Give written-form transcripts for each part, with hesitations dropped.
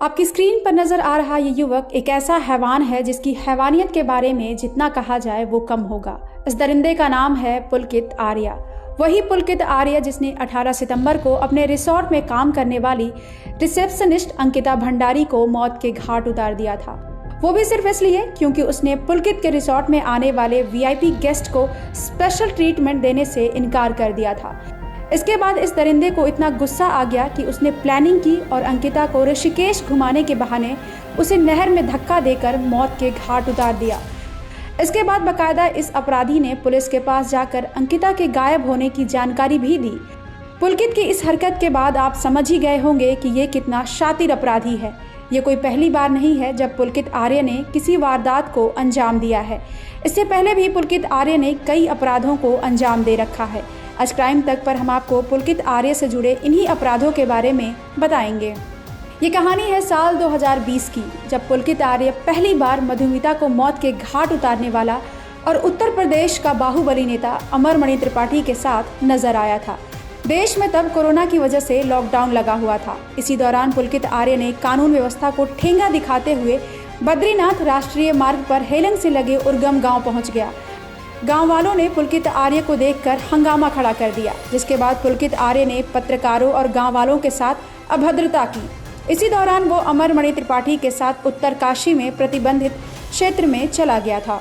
आपकी स्क्रीन पर नजर आ रहा ये युवक एक ऐसा हैवान है जिसकी हैवानियत के बारे में जितना कहा जाए वो कम होगा। इस दरिंदे का नाम है पुलकित आर्या। वही पुलकित आर्या जिसने 18 सितंबर को अपने रिसोर्ट में काम करने वाली रिसेप्शनिस्ट अंकिता भंडारी को मौत के घाट उतार दिया था। वो भी सिर्फ इसलिए क्योंकि उसने पुलकित के रिसोर्ट में आने वाले वीआईपी गेस्ट को स्पेशल ट्रीटमेंट देने से इनकार कर दिया था। इसके बाद इस दरिंदे को इतना गुस्सा आ गया कि उसने प्लानिंग की और अंकिता को ऋषिकेश घुमाने के बहाने उसे नहर में धक्का देकर मौत के घाट उतार दिया। इसके बाद बकायदा इस अपराधी ने पुलिस के पास जाकर अंकिता के गायब होने की जानकारी भी दी। पुलकित की इस हरकत के बाद आप समझ ही गए होंगे कि ये कितना शातिर अपराधी है। ये कोई पहली बार नहीं है जब पुलकित आर्य ने किसी वारदात को अंजाम दिया है। इससे पहले भी पुलकित आर्य ने कई अपराधों को अंजाम दे रखा है। आज क्राइम तक पर हम आपको पुलकित आर्य से जुड़े इन्हीं अपराधों के बारे में बताएंगे। ये कहानी है साल 2020 की, जब पुलकित आर्य पहली बार मधुमिता को मौत के घाट उतारने वाला और उत्तर प्रदेश का बाहुबली नेता अमरमणि त्रिपाठी के साथ नजर आया था। देश में तब कोरोना की वजह से लॉकडाउन लगा हुआ था। इसी दौरान पुलकित आर्य ने कानून व्यवस्था को ठेंगा दिखाते हुए बद्रीनाथ राष्ट्रीय मार्ग पर हेलंग से लगे उर्गम गांव पहुंच गया। गांव वालों ने पुलकित आर्य को देखकर हंगामा खड़ा कर दिया, जिसके बाद पुलकित आर्य ने पत्रकारों और गांव वालों के साथ अभद्रता की। इसी दौरान वो अमरमणि त्रिपाठी के साथ उत्तरकाशी में प्रतिबंधित क्षेत्र में चला गया था।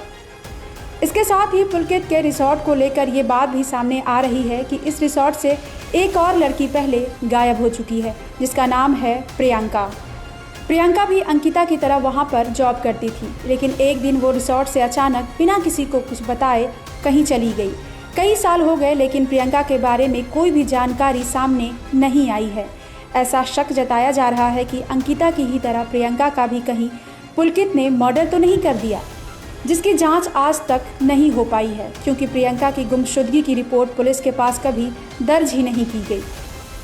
इसके साथ ही पुलकित के रिसोर्ट को लेकर ये बात भी सामने आ रही है कि इस रिसोर्ट से एक और लड़की पहले गायब हो चुकी है, जिसका नाम है प्रियंका। प्रियंका भी अंकिता की तरह वहां पर जॉब करती थी, लेकिन एक दिन वो रिसोर्ट से अचानक बिना किसी को कुछ बताए कहीं चली गई। कई साल हो गए लेकिन प्रियंका के बारे में कोई भी जानकारी सामने नहीं आई है। ऐसा शक जताया जा रहा है कि अंकिता की ही तरह प्रियंका का भी कहीं पुलकित ने मर्डर तो नहीं कर दिया, जिसकी जांच आज तक नहीं हो पाई है, क्योंकि प्रियंका की गुमशुदगी की रिपोर्ट पुलिस के पास कभी दर्ज ही नहीं की गई।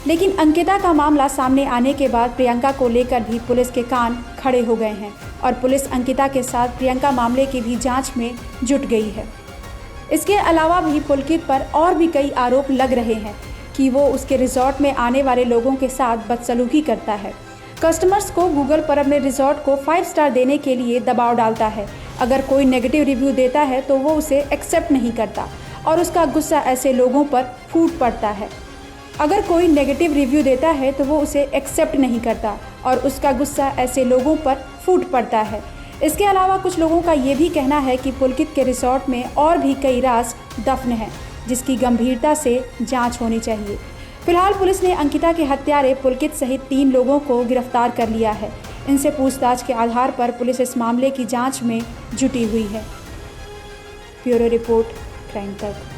लेकिन अंकिता का मामला सामने आने के बाद प्रियंका को लेकर भी पुलिस के कान खड़े हो गए हैं और पुलिस अंकिता के साथ प्रियंका मामले की भी जांच में जुट गई है। इसके अलावा भी पुलकित पर और भी कई आरोप लग रहे हैं कि वो उसके रिसोर्ट में आने वाले लोगों के साथ बदसलूकी करता है। कस्टमर्स को गूगल पर अपने रिसोर्ट को 5 स्टार देने के लिए दबाव डालता है। अगर कोई नेगेटिव रिव्यू देता है तो वो उसे एक्सेप्ट नहीं करता और उसका गुस्सा ऐसे लोगों पर फूट पड़ता है। अगर कोई नेगेटिव रिव्यू देता है तो वो उसे एक्सेप्ट नहीं करता और उसका गुस्सा ऐसे लोगों पर फूट पड़ता है। इसके अलावा कुछ लोगों का ये भी कहना है कि पुलकित के रिसोर्ट में और भी कई राज दफन हैं, जिसकी गंभीरता से जांच होनी चाहिए। फिलहाल पुलिस ने अंकिता के हत्यारे पुलकित सहित 3 लोगों को गिरफ्तार कर लिया है। इनसे पूछताछ के आधार पर पुलिस इस मामले की जाँच में जुटी हुई है। ब्यूरो रिपोर्ट, क्राइम तक।